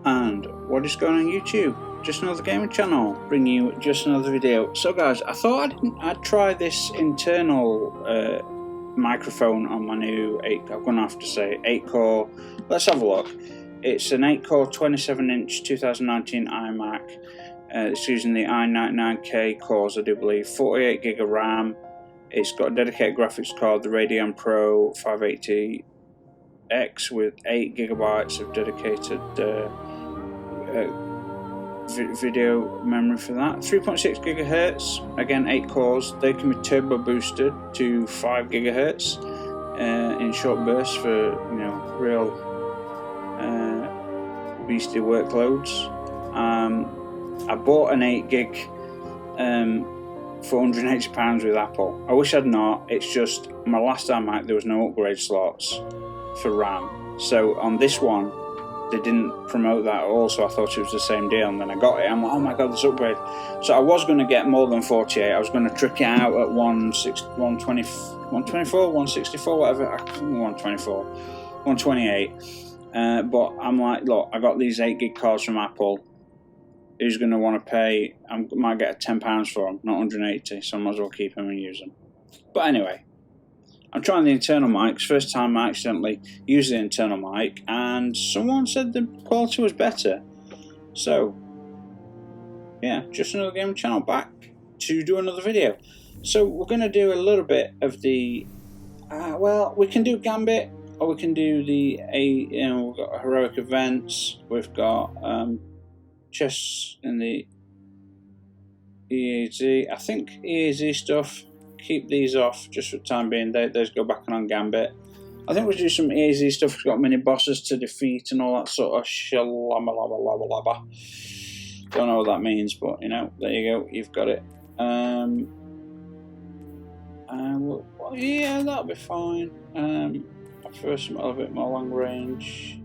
And what is going on YouTube? Just another gaming channel, bringing you just another video. So guys, I thought I'd try this internal microphone on my new 8-core. Let's have a look. It's an 8-core 27-inch 2019 iMac. It's using the i99K cores, I do believe, 48 gig of RAM. It's got a dedicated graphics card, the Radeon Pro 580X, with 8 gigabytes of dedicated video memory for that. 3.6 gigahertz, again 8 cores. They can be turbo boosted to 5 gigahertz in short bursts for real beastly workloads. I bought an 8 gig for £180 with Apple. I wish I'd not. It's just my last iMac there was no upgrade slots for RAM. So on this one they didn't promote that at all, so I thought it was the same deal, and then I got it. I'm like, oh my god, this upgrade. So I was going to get more than 48. I was going to trick it out at 124, 164, whatever. 124, 128. But I'm like, look, I got these 8 gig cards from Apple. Who's going to want to pay? I might get £10 for them, not 180, so I might as well keep them and use them. But anyway, I'm trying the internal mics. First time I accidentally used the internal mic, and someone said the quality was better. So, yeah, just another gaming channel back to do another video. So we're going to do a little bit of the, well, we can do Gambit, or we can do the, we've got heroic events, we've got chess in the EAZ. I think EAZ stuff, keep these off just for the time being. Those go back on Gambit. I think we'll do some EAZ stuff. We've got mini bosses to defeat and all that sort of shalalama. Don't know what that means, but there you go. You've got it. Well, yeah, that'll be fine. I prefer something a little bit more long range.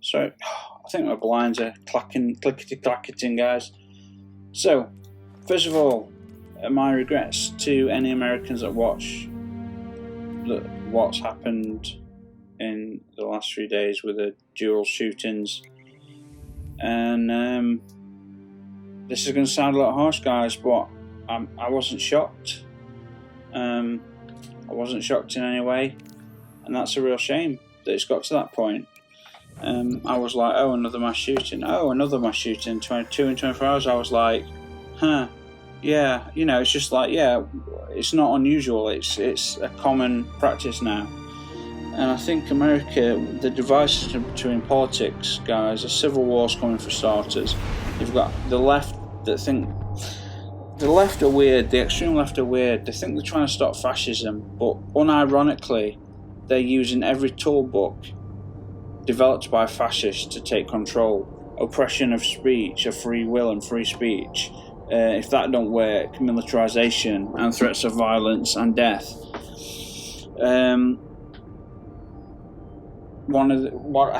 So I think my blinds are clickety-clacketing, guys. So, first of all, my regrets to any Americans that watch what's happened in the last 3 days with the dual shootings. And this is going to sound a lot harsh, guys, but I wasn't shocked. I wasn't shocked in any way, and that's a real shame that it's got to that point. I was like, oh, another mass shooting. Oh, another mass shooting. 22 in 24 hours. I was like, huh. Yeah, it's just like, yeah, it's not unusual. It's a common practice now. And I think America, the divisions between politics, guys, a civil war's coming for starters. You've got the left that think, the left are weird, the extreme left are weird. They think they're trying to stop fascism, but unironically, they're using every tool book developed by fascists to take control. Oppression of speech, of free will and free speech. If that don't work, militarization and threats of violence and death. I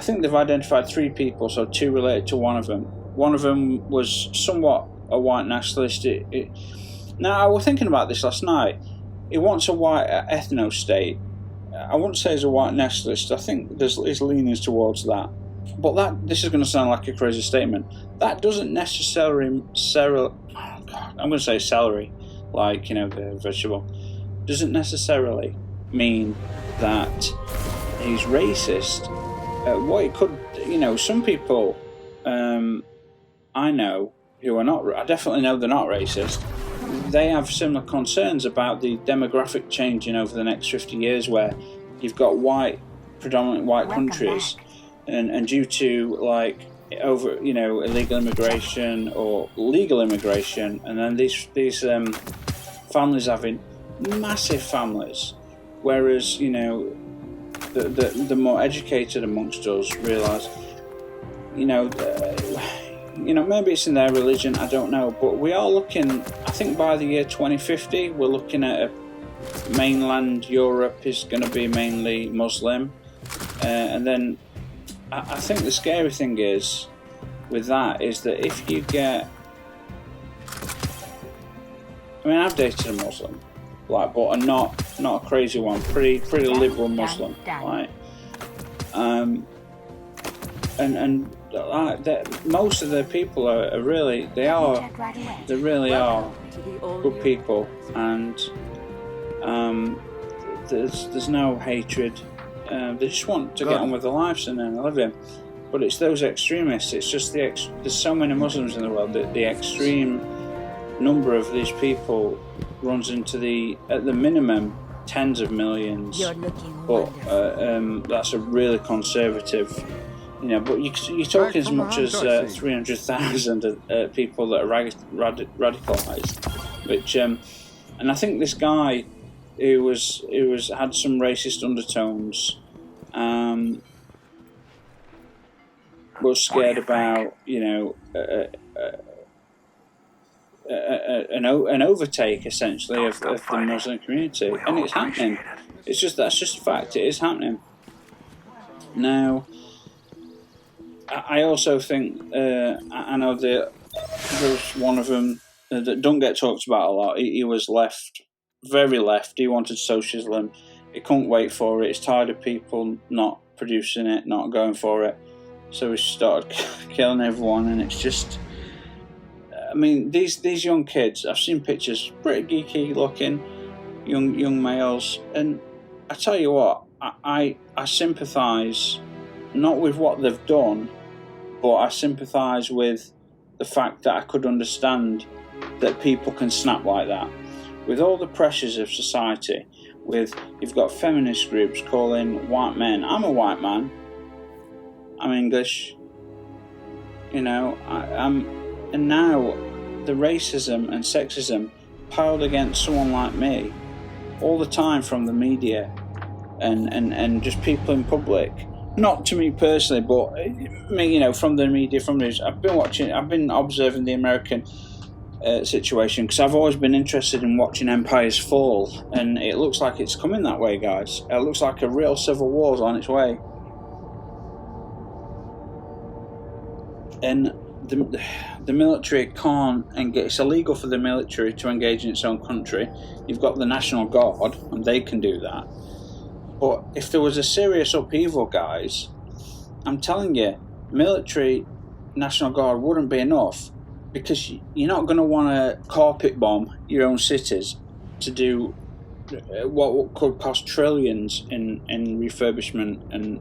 think they've identified 3 people, so 2 related to one of them. One of them was somewhat a white nationalist. Now, I was thinking about this last night. He wants a white ethno-state. I wouldn't say he's a white nationalist. I think there's leanings towards that. But this is going to sound like a crazy statement. That doesn't necessarily, I'm going to say celery, like, the vegetable. Doesn't necessarily mean that he's racist. What it could, some people I know who are not, I definitely know they're not racist. They have similar concerns about the demographic changing over the next 50 years, where you've got predominantly white countries, and due to illegal immigration or legal immigration, and then these families having massive families, whereas the more educated amongst us realise, maybe it's in their religion, I don't know, but we are looking, I think by the year 2050, we're looking at mainland Europe is going to be mainly Muslim, and then I think the scary thing is with that is that if you get, I've dated a Muslim, but not a crazy one, pretty liberal Muslim, right? most of the people are really they really are good people, and there's no hatred. They just want to get on with their lives and then living. But it's those extremists. It's just there's so many Muslims in the world that the extreme number of these people runs into at the minimum tens of millions. But that's a really conservative, But you're talking as much as 300,000 people that are radicalised. Which, and I think this guy who had some racist undertones. Was scared about, an overtake essentially of the Muslim community, and it's happening. That's just a fact. It is happening. Now, I also think I know that there's one of them that don't get talked about a lot. He was left, very left. He wanted socialism. He couldn't wait for it. He's tired of people not producing it, not going for it. So he started killing everyone, and it's just, I mean, these young kids, I've seen pictures, pretty geeky looking, young males, and I tell you what, I sympathise, not with what they've done, but I sympathise with the fact that I could understand that people can snap like that. With all the pressures of society, you've got feminist groups calling white men, I'm a white man, I'm English, and now the racism and sexism piled against someone like me all the time from the media and just people in public. Not to me personally, but me, from the media, from news. I've been observing the American situation because I've always been interested in watching empires fall, and it looks like it's coming that way, guys. It looks like a real civil war's on its way. And the military can't engage. It's illegal for the military to engage in its own country. You've got the National Guard, and they can do that. But if there was a serious upheaval, guys, I'm telling you, military, National Guard wouldn't be enough, because you're not going to want to carpet bomb your own cities to do what could cost trillions in refurbishment and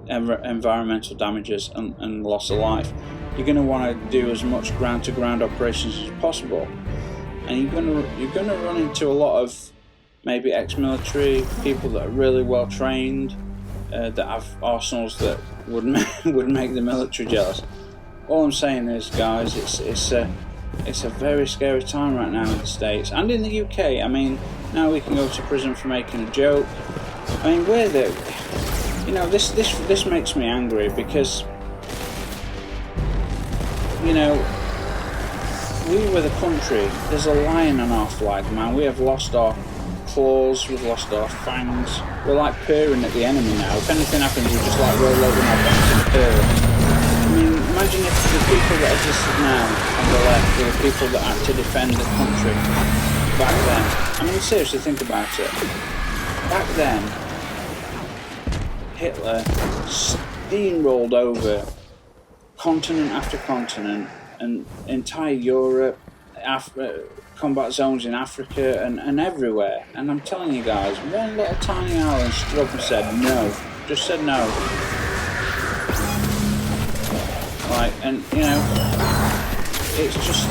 environmental damages and loss of life. You're going to want to do as much ground-to-ground operations as possible, and you're going to run into a lot of maybe ex-military people that are really well trained, that have arsenals that would make the military jealous. All I'm saying is, guys, it's a very scary time right now in the States and in the UK. I mean, now we can go to prison for making a joke. I mean, this makes me angry because, we were the country. There's a lion on our flag, man. We have lost our claws, we've lost our fangs. We're like purring at the enemy now. If anything happens, we just like roll over our backs and purr. I mean, imagine if the people that existed now on the left were the people that had to defend the country back then. I mean, seriously, think about it. Back then, Hitler steamrolled over continent after continent and entire Europe, combat zones in Africa and everywhere. And I'm telling you guys, one little tiny island stood up and said no. Just said no. Like, and it's just,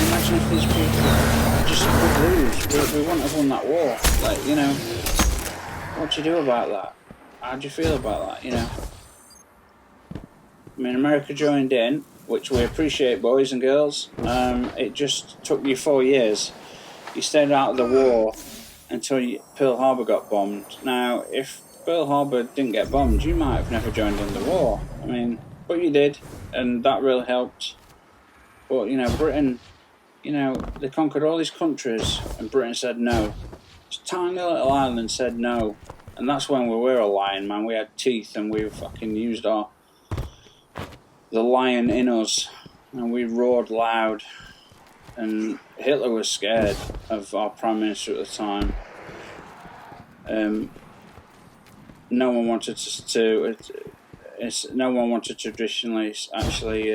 imagine if these people just would lose. We wouldn't have won that war. Like, what do you do about that? How do you feel about that, I mean, America joined in, which we appreciate, boys and girls. It just took you 4 years. You stayed out of the war until Pearl Harbor got bombed. Now, if Pearl Harbor didn't get bombed, you might have never joined in the war. I mean, but you did, and that really helped. But, Britain, they conquered all these countries, and Britain said no. This tiny little island said no. And that's when we were a lion, man. We had teeth, and we fucking used the lion in us, and we roared loud. And Hitler was scared of our Prime Minister at the time. No one wanted to no one wanted to traditionally actually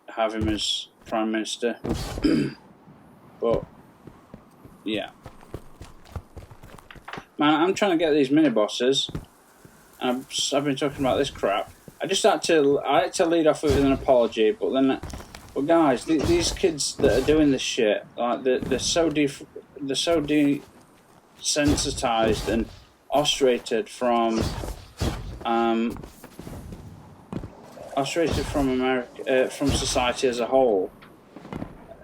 have him as Prime Minister. But yeah, man, I'm trying to get these mini bosses. I've been talking about this crap. I had to lead off with an apology, but guys, these kids that are doing this shit, like they're so desensitized and ostrated from America, from society as a whole,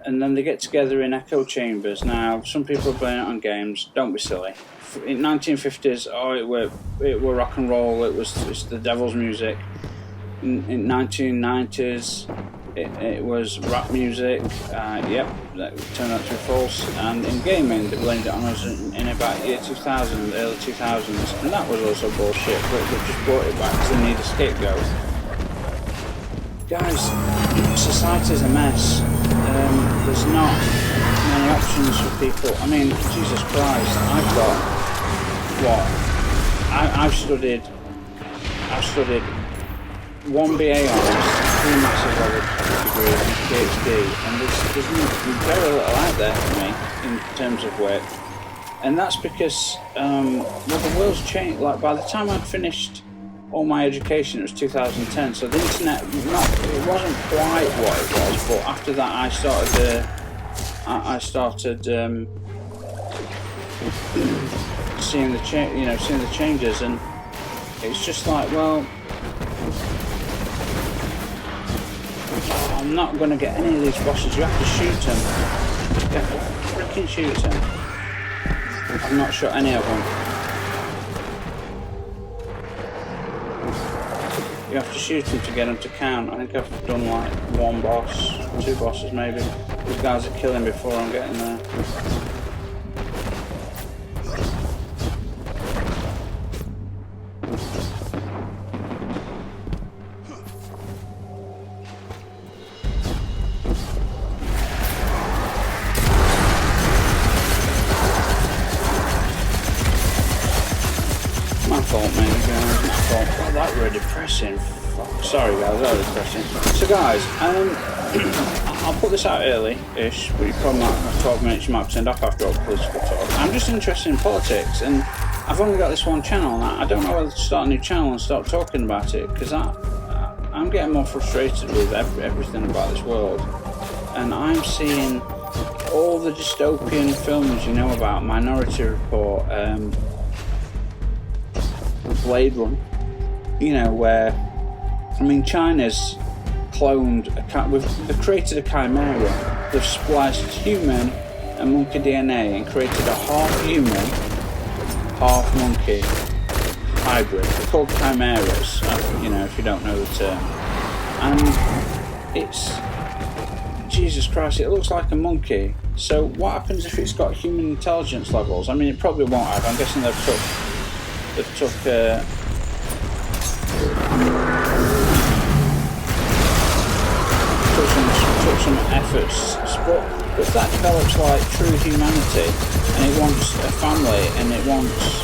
and then they get together in echo chambers. Now, some people are blaming it on games. Don't be silly. In 1950s, it were rock and roll. It's the devil's music. In 1990s, it was rap music. Yep, that turned out to be false. And in gaming, they blamed it on us in about year 2000, early 2000s, and that was also bullshit. But they just brought it back because they need a scapegoat. Guys, society's a mess. There's not many options for people. I mean, Jesus Christ, I've got what? I've studied 1 BA honours, 3 master's level degrees, and PhD, and there's very little out there for me in terms of work. And that's because the world's changed. Like, by the time I'd finished all my education, it was 2010, so the internet, it wasn't quite what it was, but after that I started seeing the changes, and it's just like, well, I'm not going to get any of these bosses. You have to shoot them. You have to freaking shoot them. I've not shot any of them. You have to shoot them to get them to count. I think I've done like 1 boss, 2 bosses maybe. These guys are killing before I'm getting there. My fault, mate, guys. My fault. Oh, that were depressing. Fuck. Sorry, guys, that was depressing. So, guys, I'll put this out early-ish, but you probably might have 12 minutes. You might send off after all the political talk. I'm just interested in politics, and I've only got this one channel, and I don't know whether to start a new channel and start talking about it, because I'm getting more frustrated with everything about this world, and I'm seeing all the dystopian films you know about, Minority Report, Blade Runner, where, I mean, China's cloned they've created a chimera. They've spliced human and monkey DNA and created a half human, half monkey hybrid. They're called chimeras, if you don't know the term. And it's, Jesus Christ, it looks like a monkey. So what happens if it's got human intelligence levels? I mean, it probably won't have. I'm guessing they've took some efforts, but if that develops like true humanity, and it wants a family, and it wants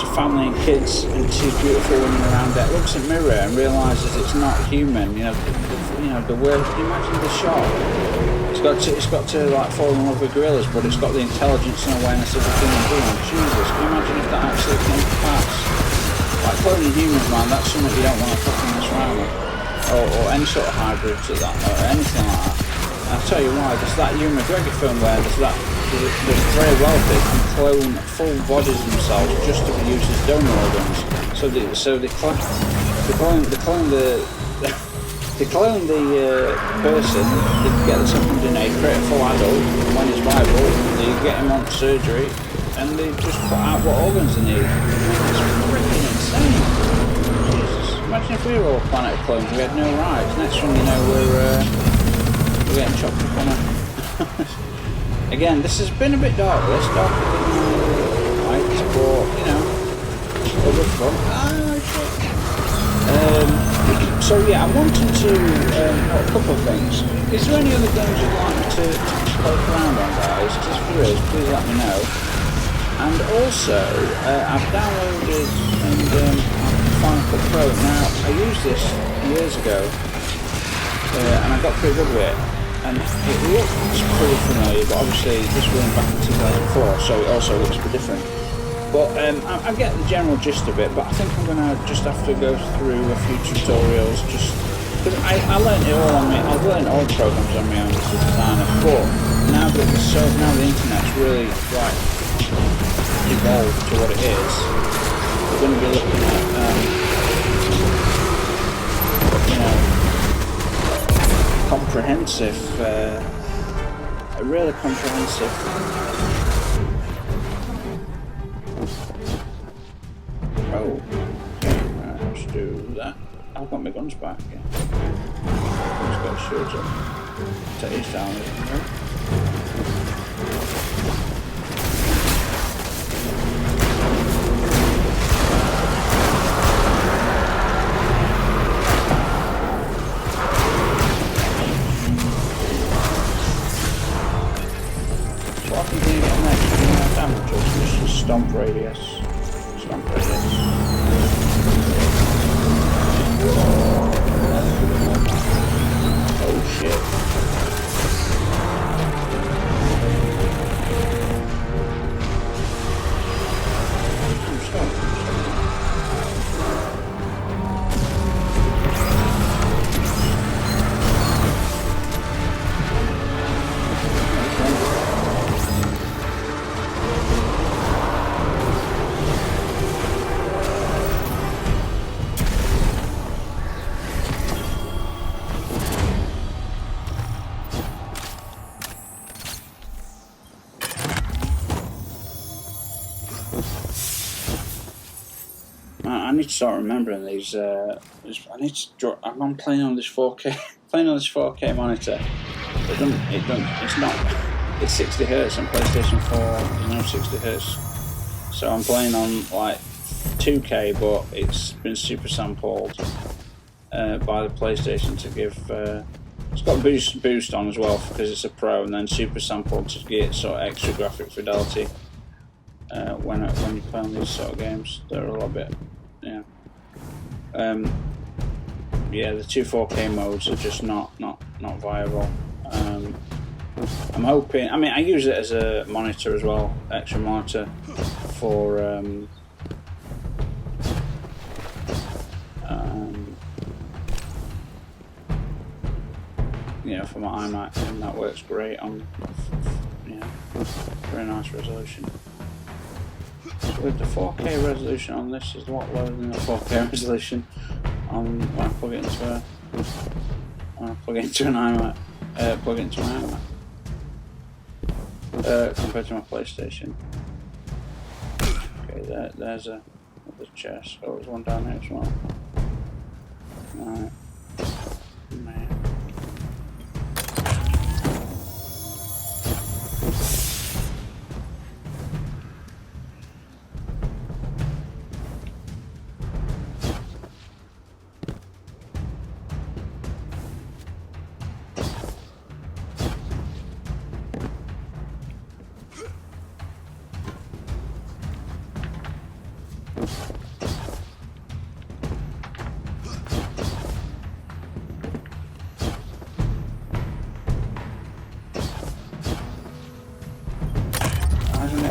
a family and kids, and sees beautiful women around it, looks at mirror and realises it's not human. The word. Imagine the shark. It's got to like fall in love with gorillas, but it's got the intelligence and awareness of a human being. Jesus, can you imagine if that actually came to pass? Like cloning humans, man, that's something you don't want to fucking mess around with. Or any sort of hybrids or that, or anything like that. And I'll tell you why, there's that Ewan McGregor film where they're very wealthy, can clone full bodies themselves just to be used as donor organs. So they clone the person, they get the second DNA, create a full adult, and when he's viable, they get him on surgery, and they just put out what organs they need. It's freaking insane. Jesus. Imagine if we were all a planet of clones, we had no rights. Next thing you know, we're getting chopped up on a... Again, this has been a bit dark, less darker than light, but, other fun. So yeah, I wanted to a couple of things. Is there any other games you'd like me to poke around on, guys? Just if there is, please let me know. And also, I've downloaded and Final Cut Pro. Now, I used this years ago, and I got pretty good with it, and it looks pretty familiar, but obviously this was back in 2004, so it also looks a bit different. But I get the general gist of it, but I think I'm going to just have to go through a few tutorials, just because I learned it all on me. I've learned all the programs on my own as a designer, but now that now the internet's really like evolved to what it is, we're going to be looking at you know, comprehensive, a really comprehensive. Oh, okay, right, let's do that. I've got my guns back. Yeah. Let's go shields up. Take these down. So I can do it next. Damage or just stomp radius. Stomp radius. Oh shit. I'm sorry. I need to start remembering these. I need to. I'm playing on this 4K, playing on this 4K monitor. It's not. It's 60 Hz on PlayStation 4. There's no 60 Hz, so I'm playing on like 2K, but it's been super sampled by the PlayStation to give. It's got boost on as well because it's a Pro, and then super sampled to get sort of extra graphic fidelity. When you play on these sort of games, they're a little bit, yeah. Yeah, the two 4K modes are just not viable. I'm hoping. I mean, I use it as a monitor as well, extra monitor for you know, for my iMac, and that works great on, yeah, very nice resolution. So with the 4K resolution on this is a lot lower than the 4K resolution on when I plug it into an iMac, plug it into my iMac, compared to my PlayStation. Okay, there's another chest. Oh, there's one down there as well. Alright. Man.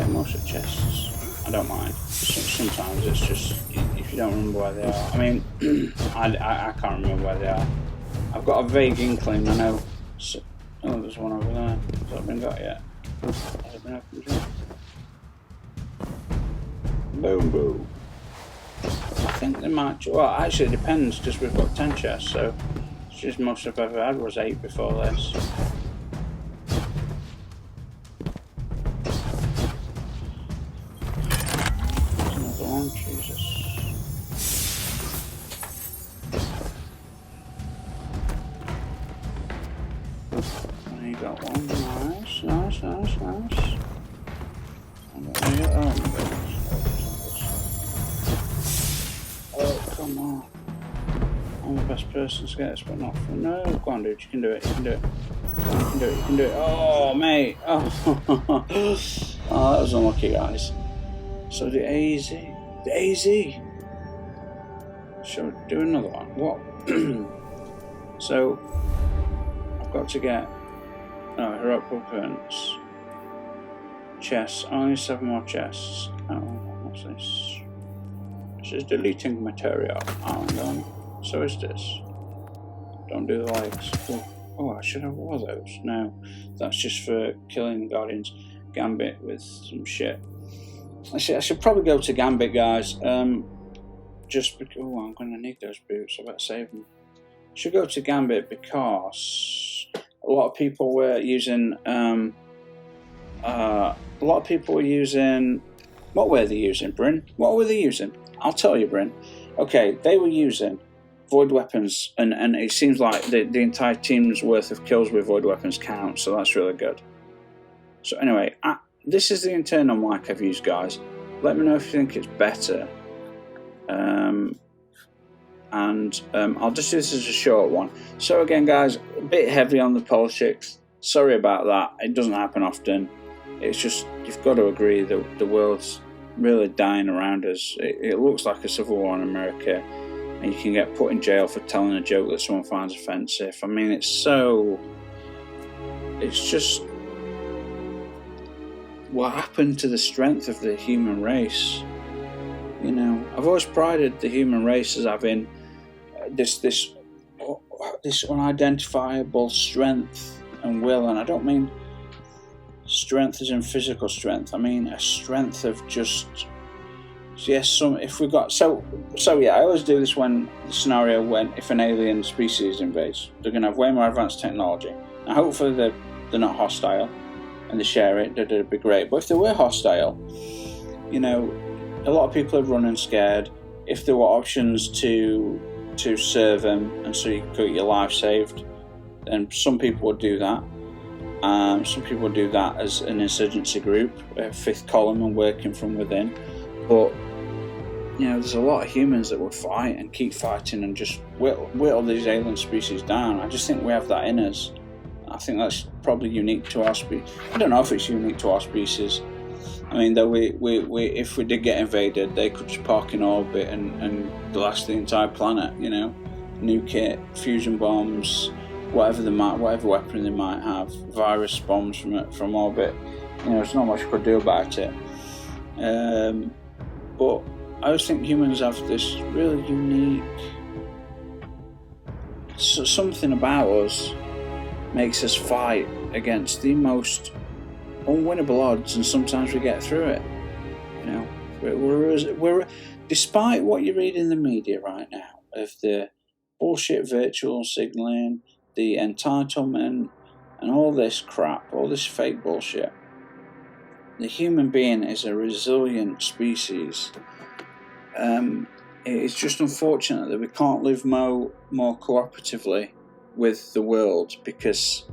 Most of chests, I don't mind. Sometimes it's just if you don't remember where they are. I mean, I can't remember where they are. I've got a vague inkling. I know. Oh, there's one over there. Has that been got yet? Has it been opened yet? Boom, boom. I think they might. Well, actually, it depends because we've got 10 chests, so it's just most I've ever had was 8 before this. Jesus. And you got one. Nice. Oh my goodness. Oh, come on. I'm the best person to get this, but not from. No, go on, dude. You can do it. You can do it. You can do it. Oh, mate. Oh, oh, that was unlucky, guys. So the EAZ. The EAZ! Shall we do another one? What? So I've got to get heroic weapons, chests. I only 7 more chests. Oh, what's this? This is deleting material. Oh, hang on. So is this. Don't do the likes. Oh, I should have all those. No, that's just for killing Guardians. Gambit with some shit. I should probably go to Gambit, guys. Just because. Oh, I'm going to need those boots. I better save them. I should go to Gambit because a lot of people were using. A lot of people were using. What were they using, Bryn? What were they using? I'll tell you, Bryn. Okay, they were using void weapons, and it seems like the entire team's worth of kills with void weapons count, so that's really good. So anyway, this is the internal mic I've used, guys. Let me know if you think it's better. I'll just do this as a short one. So again, guys, a bit heavy on the politics. Sorry about that. It doesn't happen often. It's just, you've got to agree that the world's really dying around us. It looks like a civil war in America, and you can get put in jail for telling a joke that someone finds offensive. I mean, it's just what happened to the strength of the human race. You know, I've always prided the human race as having this unidentifiable strength and will, and I don't mean strength as in physical strength. I mean a strength of just, yes, if we got so yeah. I always do this when the scenario when if an alien species invades, they're going to have way more advanced technology. Now, hopefully they're not hostile and they share it. That'd be great. But if they were hostile, you know, a lot of people are running scared. If there were options to serve them and so you could get your life saved, then some people would do that. Some people would do that as an insurgency group, fifth column and working from within. But you know, there's a lot of humans that would fight and keep fighting and just whittle these alien species down. I just think we have that in us. I think that's probably unique to our species. I don't know if it's unique to our species. I mean, though we if we did get invaded, they could just park in orbit and blast the entire planet. You know, nuke it, fusion bombs, whatever weapon they might have, virus bombs from orbit. You know, there's not much you could do about it. But I always think humans have this really unique something about us makes us fight against the most unwinnable odds, and sometimes we get through it. You know, we're despite what you read in the media right now of the bullshit virtual signaling, the entitlement, and all this crap, all this fake bullshit. The human being is a resilient species. It's just unfortunate that we can't live more cooperatively with the world, because,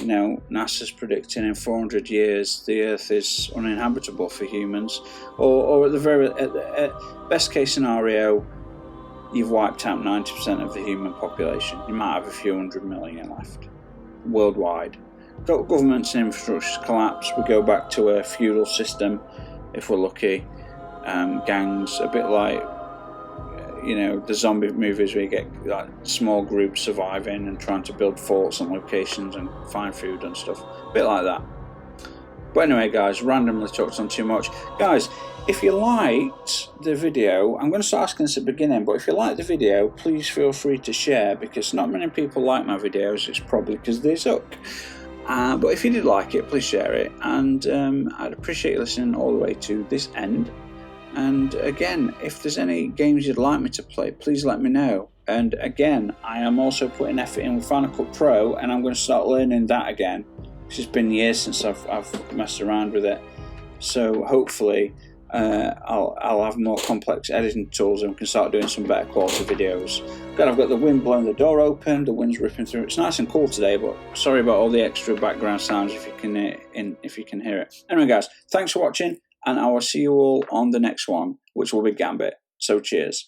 you know, NASA's predicting in 400 years the Earth is uninhabitable for humans, or at the best case scenario, you've wiped out 90% of the human population. You might have a few 100 million left worldwide. Governments and infrastructures collapse. We go back to a feudal system if we're lucky. Gangs, a bit like, you know, the zombie movies where you get like small groups surviving and trying to build forts on locations and find food and stuff. A bit like that. But anyway, guys, randomly talked on too much. Guys, if you liked the video, I'm going to start asking this at the beginning, but if you liked the video, please feel free to share, because not many people like my videos. It's probably because they suck. But if you did like it, please share it, and I'd appreciate you listening all the way to this end. And again, if there's any games you'd like me to play, please let me know. And again, I am also putting effort in with Final Cut Pro, and I'm going to start learning that again. It's been years since I've messed around with it. So hopefully I'll have more complex editing tools and we can start doing some better quality videos. God, I've got the wind blowing the door open, the wind's ripping through. It's nice and cool today, but sorry about all the extra background sounds if you can hear it. Anyway, guys, thanks for watching, and I will see you all on the next one, which will be Gambit. So cheers.